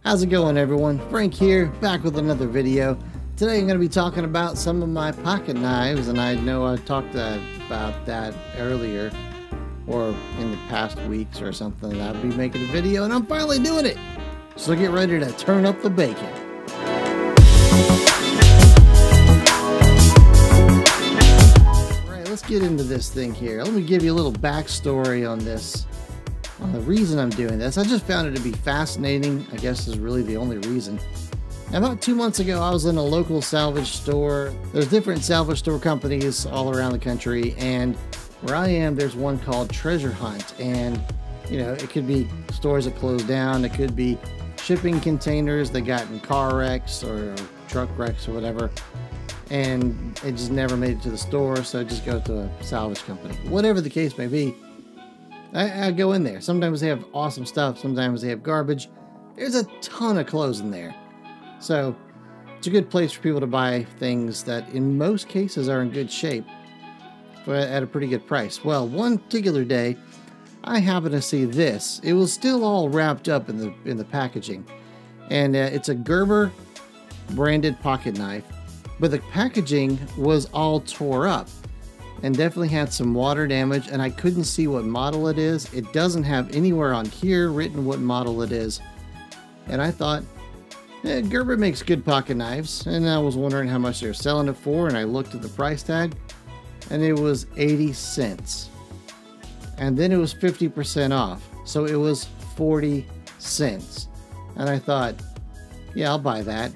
How's it going, everyone? Frank here, back with another video. Today I'm going to be talking about some of my pocket knives, and I know I talked about that earlier or in the past weeks or something, that I'll be making a video, and I'm finally doing it. So get ready to turn up the bacon. Alright, let's get into this thing here. Let me give you a little backstory on this. On the reason I'm doing this. I just found it to be fascinating, I guess is really the only reason. About 2 months ago, I was in a local salvage store. There's different salvage store companies all around the country, and where I am, there's one called Treasure Hunt. And, you know, it could be stores that closed down, it could be shipping containers that got in car wrecks or truck wrecks or whatever, and it just never made it to the store, so it just goes to a salvage company. Whatever the case may be, I go in there. Sometimes they have awesome stuff. Sometimes they have garbage. There's a ton of clothes in there. So it's a good place for people to buy things that in most cases are in good shape but at a pretty good price. Well, one particular day, I happened to see this. It was still all wrapped up in the packaging. And it's a Gerber branded pocket knife. But the packaging was all tore up and definitely had some water damage, and I couldn't see what model it is. It doesn't have anywhere on here written what model it is. And I thought, Gerber makes good pocket knives, and I was wondering how much they were selling it for, and I looked at the price tag, and it was 80 cents. And then it was 50% off, so it was 40 cents. And I thought, yeah, I'll buy that.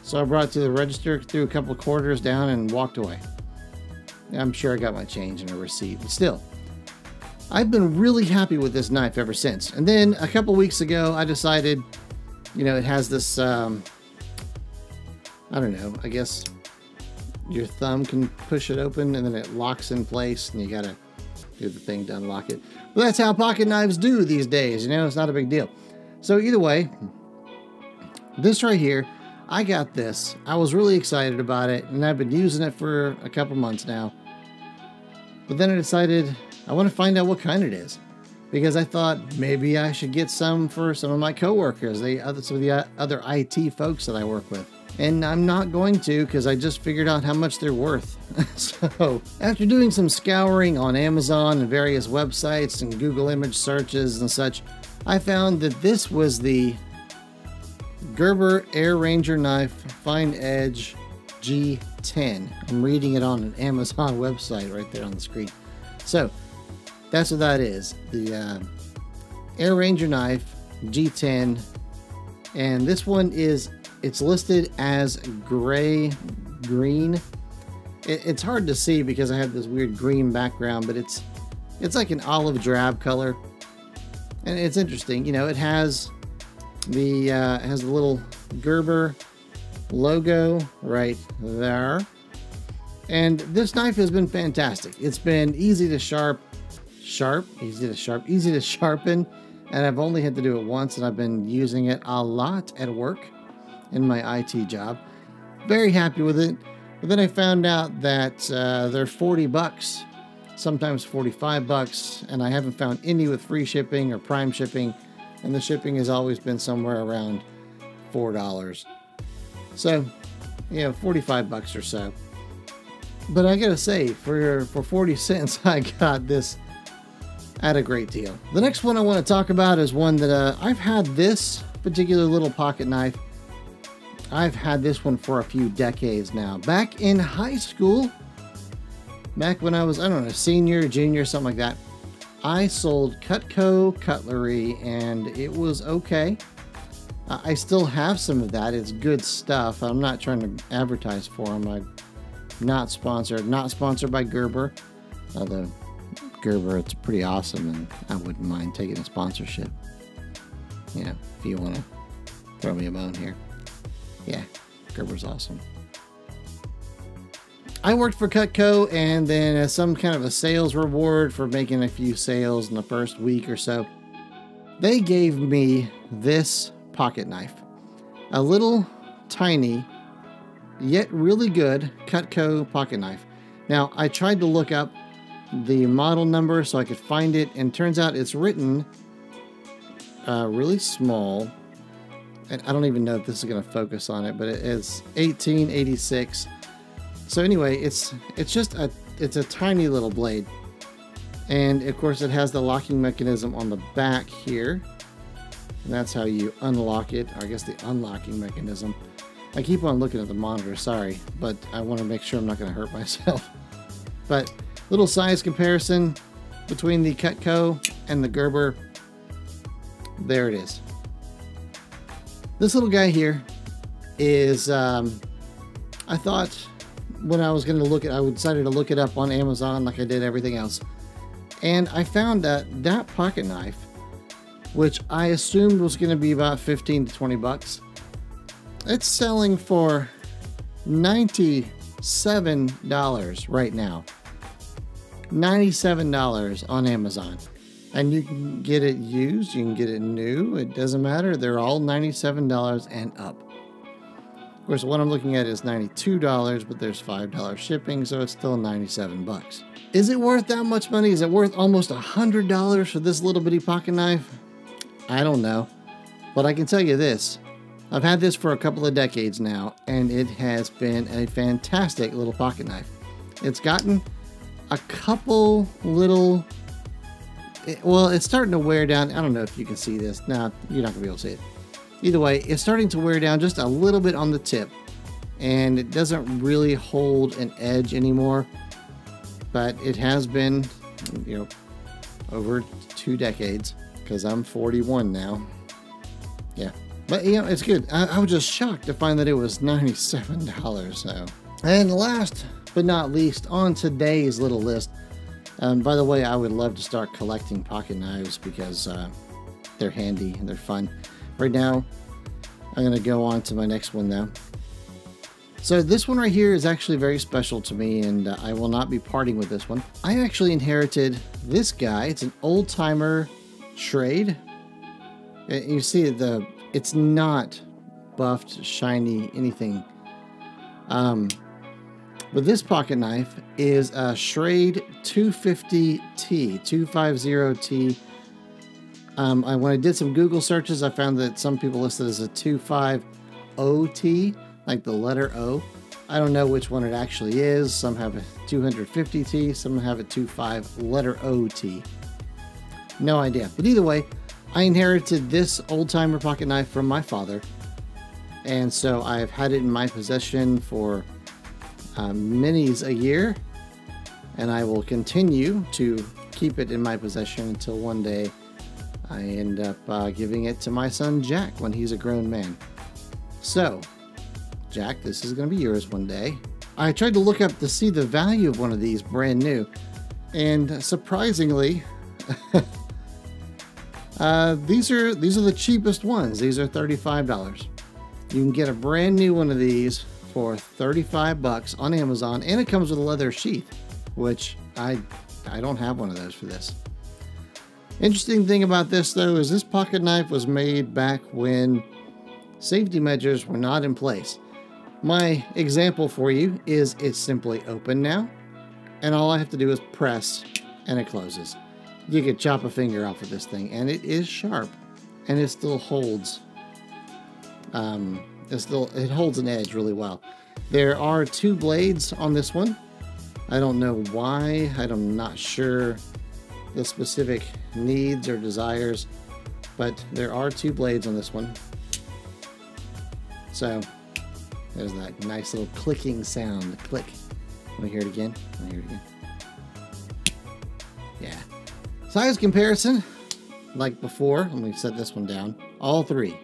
So I brought it to the register, threw a couple of quarters down, and walked away. I'm sure I got my change and a receipt, but still, I've been really happy with this knife ever since. And then a couple weeks ago, I decided, you know, it has this, I don't know, I guess your thumb can push it open and then it locks in place and you gotta do the thing to unlock it. But that's how pocket knives do these days, you know, it's not a big deal. So either way, this right here, I got this. I was really excited about it, and I've been using it for a couple months now. But then I decided I want to find out what kind it is, because I thought maybe I should get some for some of my coworkers, some of the other IT folks that I work with. And I'm not going to, because I just figured out how much they're worth. So after doing some scouring on Amazon and various websites and Google image searches and such, I found that this was the Gerber Air Ranger Knife Fine Edge G10. I'm reading it on an Amazon website right there on the screen. So that's what that is. The Air Ranger Knife G10. And this one it's listed as gray-green. It's hard to see because I have this weird green background, but it's like an olive drab color. And it's interesting. You know, it has the little Gerber logo right there, and this knife has been fantastic. It's been easy to sharpen, and I've only had to do it once, and I've been using it a lot at work in my IT job. Very happy with it. But then I found out that they're 40 bucks, sometimes 45 bucks, and I haven't found any with free shipping or prime shipping. And the shipping has always been somewhere around $4. So, you know, 45 bucks or so. But I gotta say, for 40 cents, I got this at a great deal. The next one I want to talk about is one that I've had this particular little pocket knife. I've had this one for a few decades now. Back in high school, back when I was, I don't know, senior, junior, something like that, I sold Cutco cutlery, and it was okay. I still have some of that. It's good stuff. I'm not trying to advertise for them. I'm not sponsored. Not sponsored by Gerber. Although Gerber, it's pretty awesome, and I wouldn't mind taking a sponsorship. Yeah, if you want to throw me a bone here. Yeah, Gerber's awesome. I worked for Cutco, and then as some kind of a sales reward for making a few sales in the first week or so, they gave me this pocket knife. A little tiny, yet really good Cutco pocket knife. Now, I tried to look up the model number so I could find it, and turns out it's written really small and I don't even know if this is going to focus on it, but it is 1886. So anyway, it's a tiny little blade. And of course it has the locking mechanism on the back here. And that's how you unlock it, or I guess the unlocking mechanism. I keep on looking at the monitor, sorry, but I want to make sure I'm not going to hurt myself. But little size comparison between the Cutco and the Gerber. There it is. This little guy here is, I thought when I was going to look at, I decided to look it up on Amazon like I did everything else. And I found that pocket knife, which I assumed was going to be about 15 to 20 bucks. It's selling for $97 right now. $97 on Amazon. And you can get it used, you can get it new, it doesn't matter. They're all $97 and up. Of course, what I'm looking at is $92, but there's $5 shipping, so it's still 97 bucks. Is it worth that much money? Is it worth almost $100 for this little bitty pocket knife? I don't know. But I can tell you this. I've had this for a couple of decades now, and it has been a fantastic little pocket knife. It's gotten a couple little... Well, it's starting to wear down. I don't know if you can see this. No, you're not going to be able to see it. Either way, it's starting to wear down just a little bit on the tip. And it doesn't really hold an edge anymore. But it has been, you know, over 2 decades. Because I'm 41 now. Yeah. But, you know, it's good. I was just shocked to find that it was $97. So. And last but not least, on today's little list. By the way, I would love to start collecting pocket knives because they're handy and they're fun. Right now, I'm going to go on to my next one though. So this one right here is actually very special to me, and I will not be parting with this one. I actually inherited this guy. It's an old-timer Schrade. You see it's not buffed, shiny, anything. But this pocket knife is a Schrade 250T, 250T. When I did some Google searches, I found that some people listed as a 250T, like the letter O. I don't know which one it actually is. Some have a 250T, some have a 25 letter OT. No idea. But either way, I inherited this old-timer pocket knife from my father. And so I've had it in my possession for minis a year, and I will continue to keep it in my possession until one day I end up giving it to my son Jack when he's a grown man. So, Jack, this is going to be yours one day. I tried to look up to see the value of one of these brand new, and surprisingly, these are the cheapest ones. These are $35. You can get a brand new one of these for 35 bucks on Amazon, and it comes with a leather sheath, which I don't have one of those for this. Interesting thing about this though is this pocket knife was made back when safety measures were not in place. My example for you is it's simply open now, and all I have to do is press and it closes. You could chop a finger off of this thing, and it is sharp, and it still holds it holds an edge really well. There are 2 blades on this one. I don't know why. I'm not sure the specific needs or desires, but there are 2 blades on this one. So there's that nice little clicking sound. Click. Let me hear it again. Let me hear it again. Yeah. Size comparison, like before. Let me set this one down. All 3.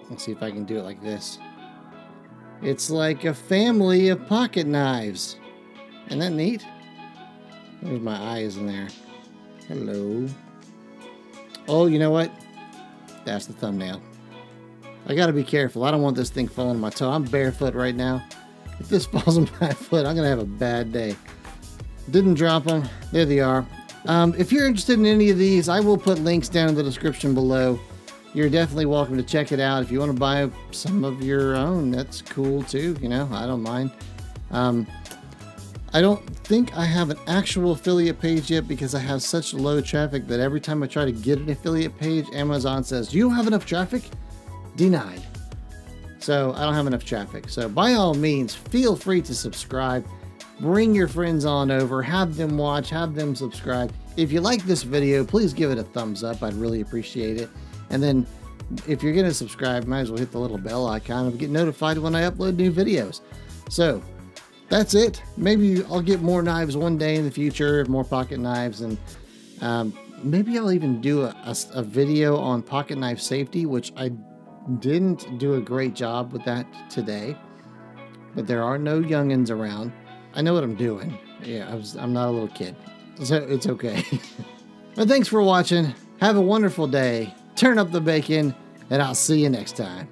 Let's see if I can do it like this. It's like a family of pocket knives. Isn't that neat? There's my eyes in there. Hello. Oh, you know what? That's the thumbnail. I gotta be careful. I don't want this thing falling on my toe. I'm barefoot right now. If this falls on my foot, I'm gonna have a bad day. Didn't drop them. There they are. If you're interested in any of these, I will put links down in the description below. You're definitely welcome to check it out. If you want to buy some of your own, that's cool too. You know, I don't mind. I don't think I have an actual affiliate page yet because I have such low traffic that every time I try to get an affiliate page, Amazon says, you don't have enough traffic? Denied. So I don't have enough traffic. So by all means, feel free to subscribe. Bring your friends on over, have them watch, have them subscribe. If you like this video, please give it a thumbs up. I'd really appreciate it. And then if you're going to subscribe, might as well hit the little bell icon to get notified when I upload new videos. So that's it. Maybe I'll get more knives one day in the future, more pocket knives, and maybe I'll even do a video on pocket knife safety, which I didn't do a great job with that today. But there are no youngins around. I know what I'm doing. Yeah, I'm not a little kid, so it's okay. But thanks for watching. Have a wonderful day. Turn up the bacon, and I'll see you next time.